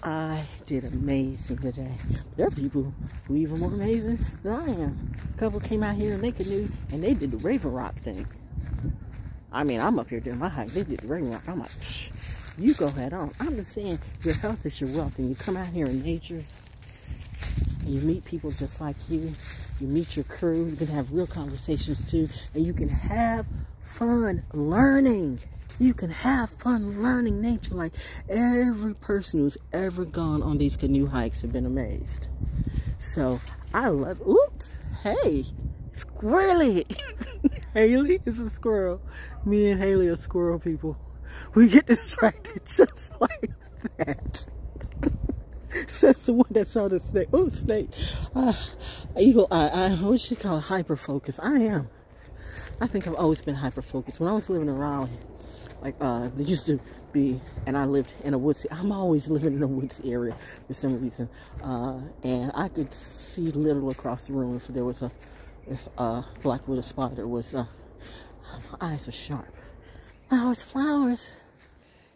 I did amazing today. There are people who are even more amazing than I am. A couple came out here in they canoe and they did the Raven Rock thing. I mean, I'm up here doing my hike. They did the Raven Rock. I'm like, you go head on. I'm just saying, your health is your wealth, and you come out here in nature, and you meet people just like you. You meet your crew. You can have real conversations too, and you can have fun learning. You can have fun learning nature. Like every person who's ever gone on these canoe hikes have been amazed. So I love. Oops, hey, squirrely. Haley is a squirrel. Me and Haley are squirrel people. We get distracted just like that. Says the one that saw the snake. Oh, snake. Eagle eye. What should call it? Hyper focus. I am. I think I've always been hyper focused. When I was living in Raleigh, like there used to be, and I lived in a woodsy. I'm always living in a woodsy area for some reason, and I could see little across the room if there was a black widow spider was. My eyes are sharp. Now it's flowers.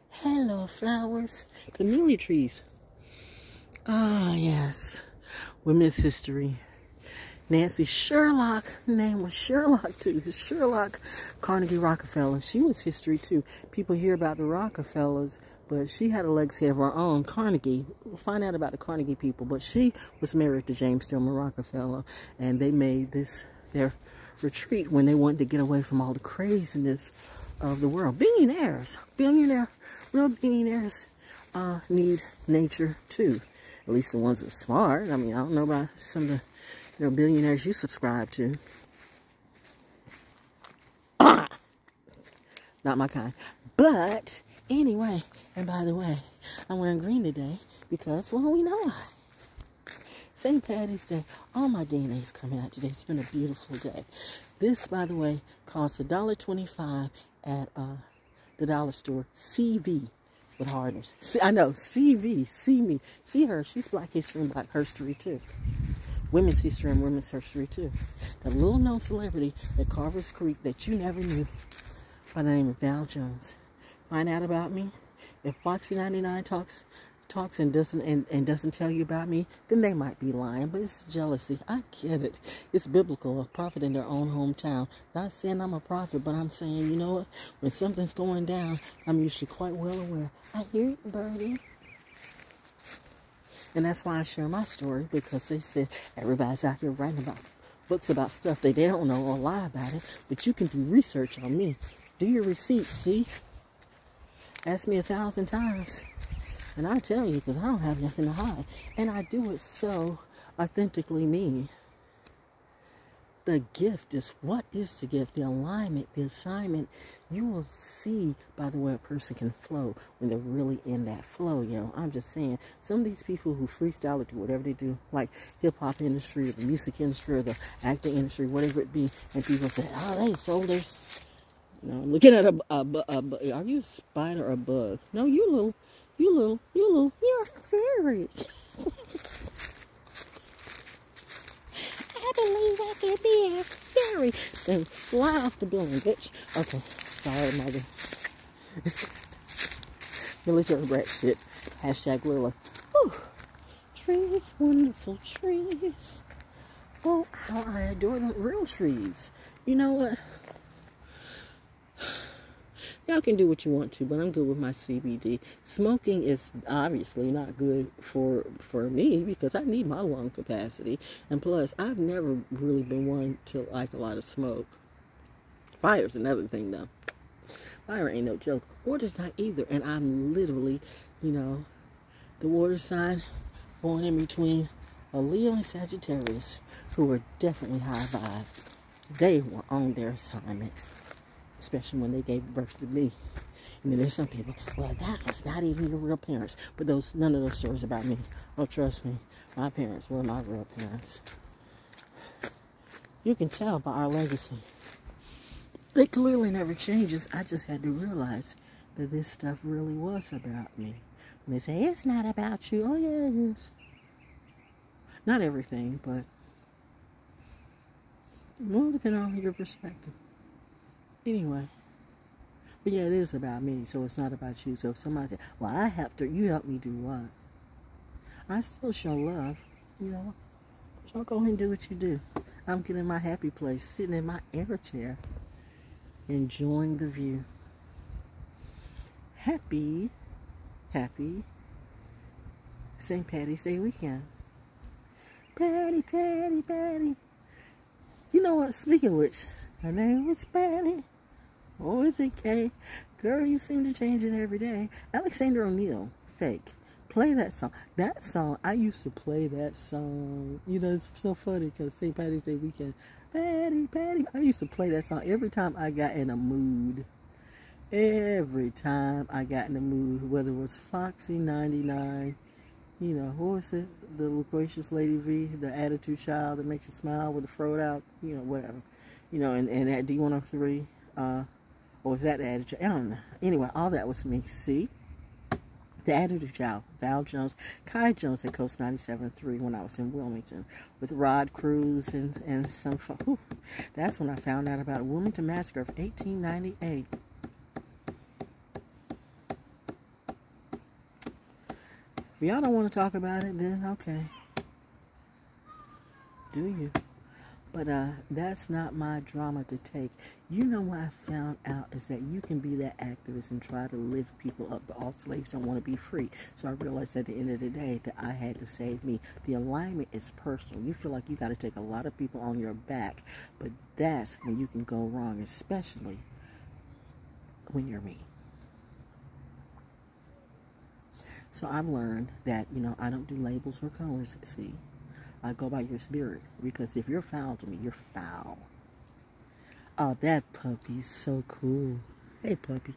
Hello, flowers. Camellia trees. Ah, yes. Women's history. Nancy Sherlock, her name was Sherlock too. Sherlock Carnegie Rockefeller. She was history too. People hear about the Rockefellers, but she had a legacy of her own. Carnegie. We'll find out about the Carnegie people, but she was married to James Stillman Rockefeller, and they made this their retreat when they wanted to get away from all the craziness of the world. Billionaires, real billionaires need nature too. At least the ones who are smart. I mean, I don't know about some of the billionaires you subscribe to. Not my kind. But anyway, and by the way, I'm wearing green today because, well, we know why. St. Paddy's Day. All my DNA is coming out today. It's been a beautiful day. This, by the way, costs $1.25 at the dollar store. CV with hardness. I know, CV. See me. See her. She's Black History and Black Herstory too. Women's history and women's herstory too. The little known celebrity at Carver's Creek that you never knew by the name of Val Jones. Find out about me. If Foxy 99 talks and doesn't tell you about me, then they might be lying. But it's jealousy. I get it. It's biblical. A prophet in their own hometown. Not saying I'm a prophet, but I'm saying, you know what? When something's going down, I'm usually quite well aware. I hear you, birdie. And that's why I share my story, because they said everybody's out here writing about books about stuff that they don't know or lie about it. But you can do research on me. Do your receipts, see? Ask me 1,000 times. And I tell you, because I don't have nothing to hide. And I do it so authentically me. The gift is, what is the gift? The alignment, the assignment. You will see by the way a person can flow when they're really in that flow, yo. I'm just saying, some of these people who freestyle or do whatever they do, like hip-hop industry or the music industry or the acting industry, whatever it be, and people say, oh, they sold their... No, I'm looking at are you a spider or a bug? No, you're a fairy. I believe I can be a fairy. Then fly off the building, bitch. Okay, sorry, mother. Military brat shit. Hashtag Lila. Whew. Trees, wonderful trees. Oh, how I adore the real trees. You know what? Y'all can do what you want to, but I'm good with my CBD. Smoking is obviously not good for me because I need my lung capacity. And plus, I've never really been one to like a lot of smoke. Fire's another thing, though. Fire ain't no joke. Water's not either. And I'm literally, you know, the water sign born in between a Leo and Sagittarius, who are definitely high vibe. They were on their assignment. Especially when they gave birth to me. And then there's some people, well, that was not even your real parents. But none of those stories about me. Oh, trust me, my parents were my real parents. You can tell by our legacy. It clearly never changes. I just had to realize that this stuff really was about me. When they say, it's not about you. Oh, yeah, it is. Not everything, but it will depend on your perspective. Anyway, but yeah, it is about me, so it's not about you. So if somebody says, well, I have to, you help me do what? I still show love, you know. So go ahead and do what you do. I'm getting in my happy place, sitting in my air chair, enjoying the view. Happy St. Paddy's Day weekend. Patty, Patty, Patty. You know what? Speaking of which, her name was Patty. Or is it Kay? Girl, you seem to change it every day. Alexander O'Neal, fake. Play that song. That song, I used to play that song. You know, it's so funny because St. Paddy's Day weekend. Patty, Patty. I used to play that song every time I got in a mood. Every time I got in the mood, whether it was Foxy 99, you know, what was it? The Loquacious Lady V, the Attitude Child that makes you smile with the throat out, you know, whatever. You know, and at D103, or was that the Attitude? I don't know. Anyway, all that was me. See? The Attitude Child, Val Jones, Kai Jones at Coast 97.3 when I was in Wilmington with Rod Cruz and some. Whew, that's when I found out about a Wilmington Massacre of 1898. If y'all don't want to talk about it, then okay. Do you? But that's not my drama to take. You know what I found out is that you can be that activist and try to lift people up, but all slaves don't want to be free. So I realized at the end of the day that I had to save me. The alignment is personal. You feel like you got to take a lot of people on your back, but that's when you can go wrong, especially when you're me. So I've learned that, you know, I don't do labels or colors, see. I go by your spirit, because if you're foul to me, you're foul. Oh, that puppy's so cool. Hey, puppy.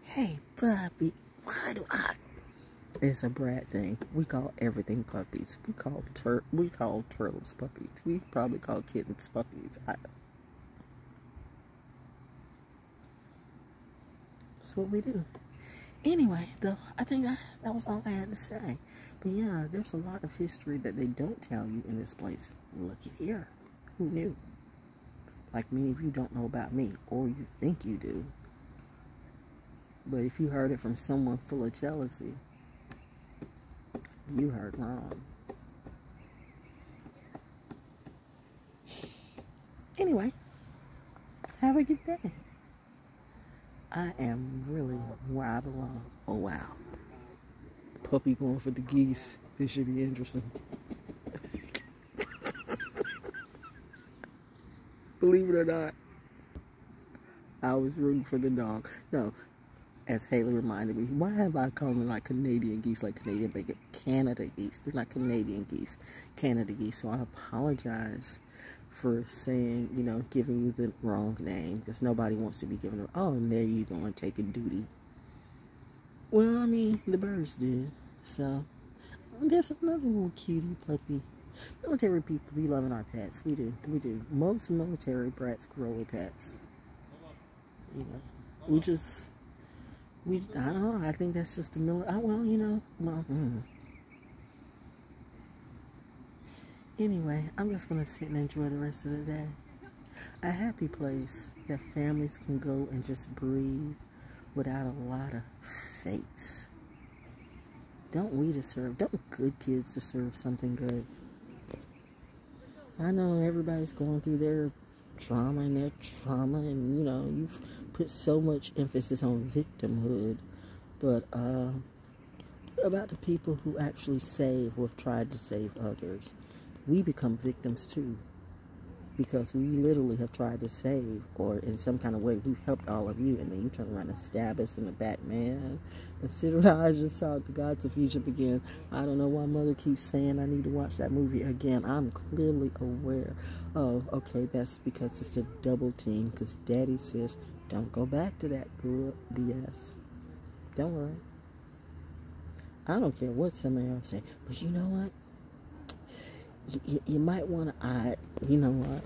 Hey, puppy. Why do I? It's a brat thing. We call everything puppies. We call turtles puppies. We probably call kittens puppies. That's what we do. Anyway, though, I think that was all I had to say. But yeah, there's a lot of history that they don't tell you in this place. Look at here. Who knew? Like many of you don't know about me, or you think you do. But if you heard it from someone full of jealousy, you heard wrong. Anyway, have a good day. I am really where I belong. Oh, wow. Puppy going for the geese. This should be interesting. Believe it or not, I was rooting for the dog. No, as Haley reminded me, why have I called them like Canadian geese, like Canadian bacon? Canada geese. They're not Canadian geese. Canada geese. So I apologize for saying, you know, giving you the wrong name, because nobody wants to be given a, oh, and there you go and taking duty. Well, I mean, the birds did. So, there's another little cutie puppy. Military people, we loving our pets. We do. We do. Most military brats grow with pets. You know, I don't know. I think that's just the well, you know, well, Anyway, I'm just going to sit and enjoy the rest of the day. A happy place that families can go and just breathe without a lot of fates. Don't good kids deserve something good? I know everybody's going through their trauma and you know, you've put so much emphasis on victimhood, but what about the people who actually save or have tried to save others? We become victims too, because we literally have tried to save, or in some kind of way we've helped all of you, and then you turn around and stab us in the back, man. Consider how I just saw The Gods of Egypt again. I don't know why Mother keeps saying I need to watch that movie again. I'm clearly aware. Oh, okay, that's because it's a double team, because Daddy says don't go back to that BS. Don't worry. I don't care what somebody else say, but you know what? You might want to, you know what?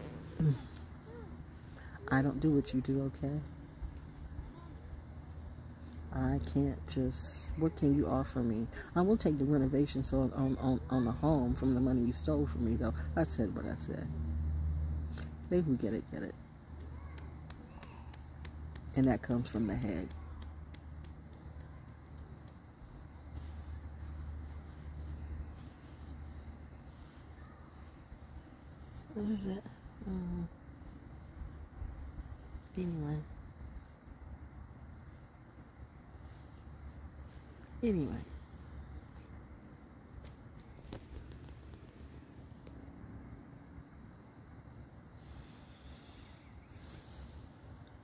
I don't do what you do, okay? I can't just, what can you offer me? I will take the renovation on the home from the money you stole from me, though. I said what I said. They who get it, get it. And that comes from the head. What is it? Anyway.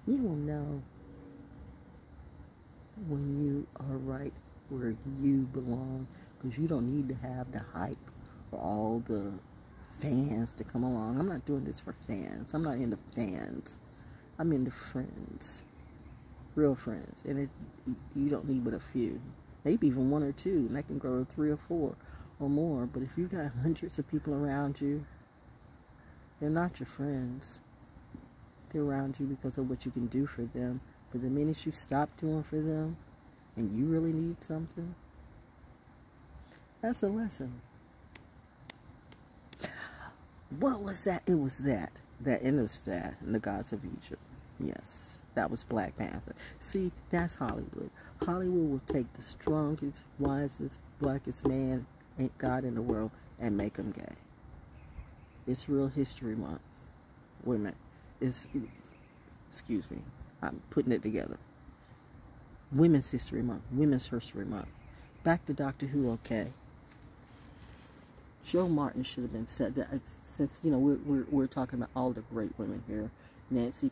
You will know when you are right where you belong, because you don't need to have the hype or all the fans to come along. I'm not doing this for fans. I'm not into fans. I'm into friends, real friends, and you don't need but a few, maybe even one or two, and that can grow to 3 or 4 or more. But if you got hundreds of people around you, they're not your friends. They're around you because of what you can do for them. But the minute you stop doing for them and you really need something, that's a lesson. What was that? It was that enters that in the Gods of Egypt. Yes, that was Black Panther. See, that's Hollywood. Hollywood will take the strongest, wisest, blackest man, God in the world, and make him gay. It's Real History Month. Wait a minute. Excuse me. I'm putting it together. Women's History Month. Women's History Month. Back to Doctor Who, okay. Joe Martin should have been said that, since, you know, we're talking about all the great women here. Nancy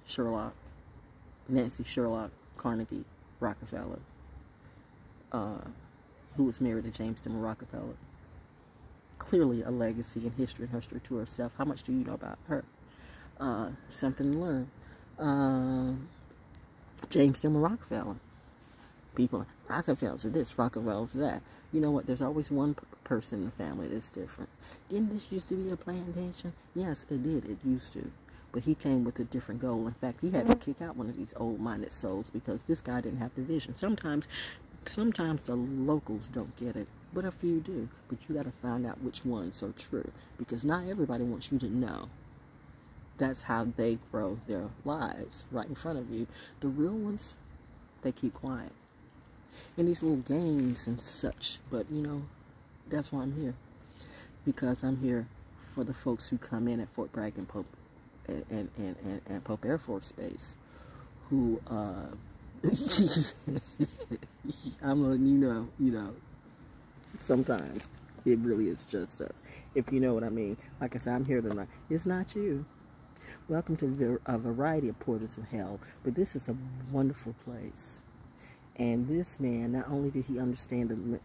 Sherlock Carnegie Rockefeller, who was married to James Dimmer Rockefeller. Clearly a legacy in history and history to herself. How much do you know about her? Something to learn. James Dimmer Rockefeller. People like, Rockefellers are this, Rockefellers that. You know what? There's always one person in the family that's different. Didn't this used to be a plantation? Yes, it did. It used to. But he came with a different goal. In fact, he had to kick out one of these old-minded souls because this guy didn't have the vision. Sometimes the locals don't get it, but a few do. But you got to find out which ones are true, because not everybody wants you to know. That's how they grow their lives, right in front of you. The real ones, they keep quiet. And these little gangs and such. But, you know, that's why I'm here. Because I'm here for the folks who come in at Fort Bragg and Pope and Pope Air Force Base, who I'm letting you know, sometimes it really is just us. If you know what I mean. Like I said, I'm here tonight. It's not you. Welcome to a variety of portals of hell, but this is a wonderful place. And this man, not only did he understand the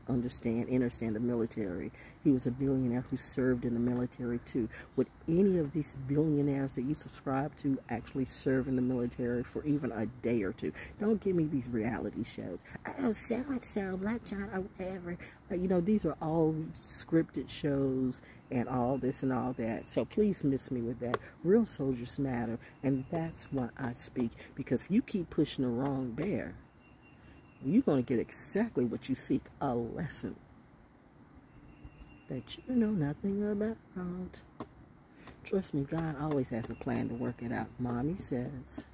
military, he was a billionaire who served in the military too. Would any of these billionaires that you subscribe to actually serve in the military for even a day or two? Don't give me these reality shows. Oh, so-and-so, Black John, or whatever. You know, these are all scripted shows and all this and all that. So please miss me with that. Real soldiers matter, and that's why I speak. Because if you keep pushing the wrong bear, you're going to get exactly what you seek, a lesson that you know nothing about. Trust me, God always has a plan to work it out. Mommy says,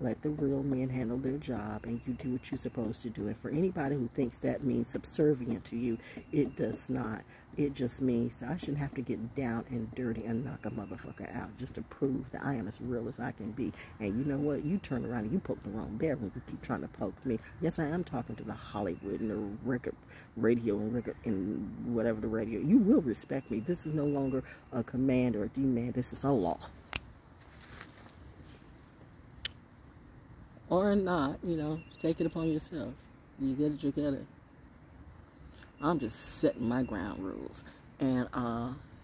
let the real men handle their job, and you do what you're supposed to do. And for anybody who thinks that means subservient to you, it does not. It just means I shouldn't have to get down and dirty and knock a motherfucker out just to prove that I am as real as I can be. And you know what? You turn around and you poke the wrong bear when you keep trying to poke me. Yes, I am talking to the Hollywood and the record radio and whatever the radio. You will respect me. This is no longer a command or a demand. This is a law. Or not, you know, take it upon yourself. You get it, you get it. I'm just setting my ground rules. And,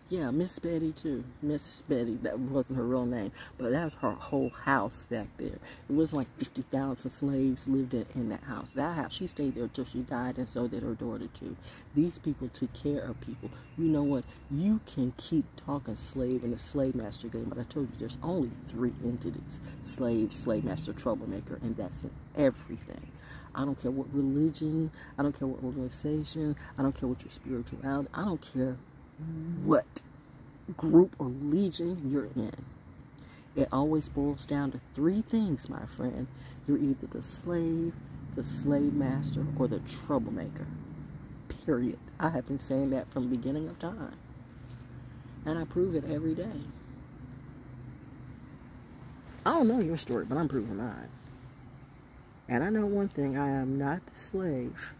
yeah, Miss Betty, too. Miss Betty, that wasn't her real name, but that's her whole house back there. It was like 50,000 slaves lived in that house. That house, she stayed there till she died, and so did her daughter, too. These people took care of people. You know what? You can keep talking slave in the slave master game, but I told you there's only 3 entities. Slave, slave master, troublemaker, and that's in everything. I don't care what religion, I don't care what organization, I don't care what your spirituality, I don't care what group or legion you're in. It always boils down to 3 things, my friend. You're either the slave master, or the troublemaker. Period. I have been saying that from the beginning of time. And I prove it every day. I don't know your story, but I'm proving mine. And I know one thing, I am not the slave.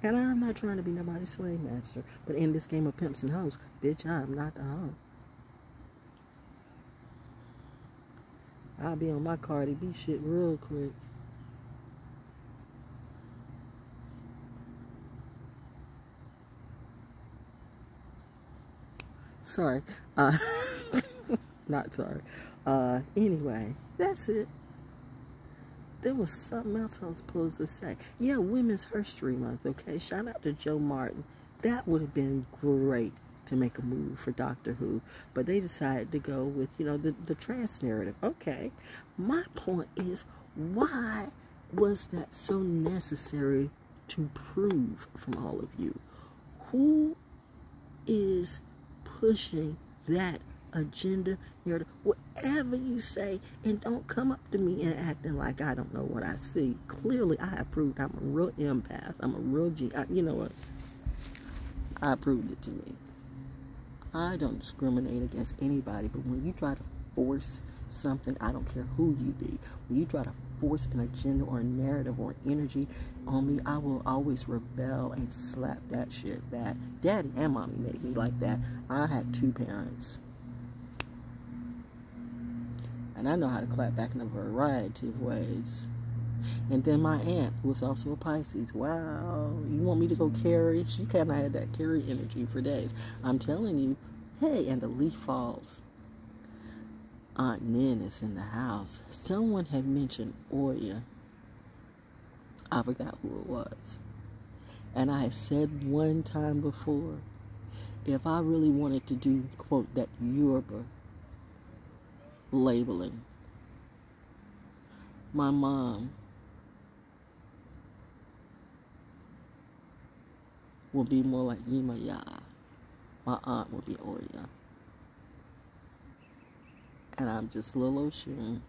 And I'm not trying to be nobody's slave master. But in this game of pimps and hoes, bitch, I am not the hoe. I'll be on my Cardi B shit real quick. Sorry. Not sorry. Anyway, that's it. There was something else I was supposed to say. Yeah, Women's History Month, okay? Shout out to Joe Martin. That would have been great to make a move for Doctor Who. But they decided to go with, you know, the trans narrative. Okay. My point is, why was that so necessary to prove from all of you? Who is pushing that agenda, narrative, whatever you say, and don't come up to me and acting like I don't know what I see. Clearly, I have proved I'm a real empath. I'm a real you know what? I proved it to me. I don't discriminate against anybody, but when you try to force something, I don't care who you be, when you try to force an agenda or a narrative or energy on me, I will always rebel and slap that shit back. Daddy and mommy made me like that. I had 2 parents. And I know how to clap back in a variety of ways. And then my aunt, who was also a Pisces. Wow, you want me to go carry? She kind of had that carry energy for days. I'm telling you, hey, and the leaf falls. Aunt Nin is in the house. Someone had mentioned Oya. I forgot who it was. And I had said one time before, if I really wanted to do, quote, that Yoruba labeling, my mom will be more like Yimaya. My aunt will be Oya. And I'm just little old Sharon,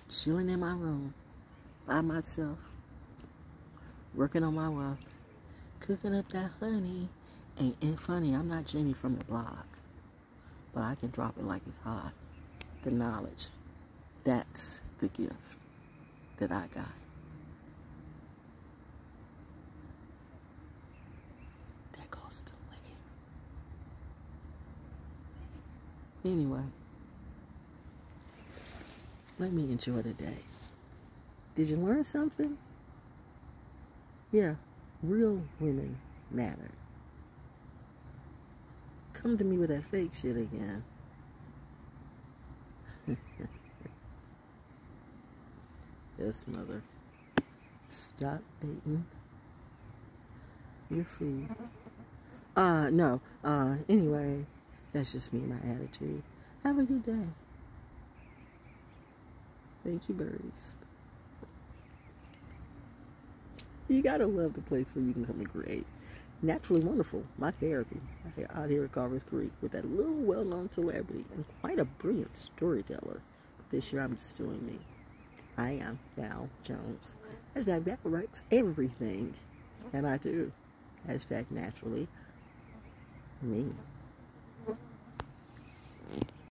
chilling in my room by myself, working on my wealth, cooking up that honey. And funny, I'm not Jenny from the block, but I can drop it like it's hot. The knowledge, that's the gift that I got. There goes the lady. Anyway, let me enjoy the day. Did you learn something? Yeah, real women matter. Come to me with that fake shit again. Yes, mother. Stop dating your food. No. Anyway, that's just me and my attitude. Have a good day. Thank you, birdies. You gotta love the place where you can come and create. Naturally Wonderful, my therapy, out here at Carver's Creek with that little well-known celebrity and quite a brilliant storyteller. But this year I'm just doing me. I am Val Jones. Hashtag that wrecks everything. And I do. Hashtag naturally me.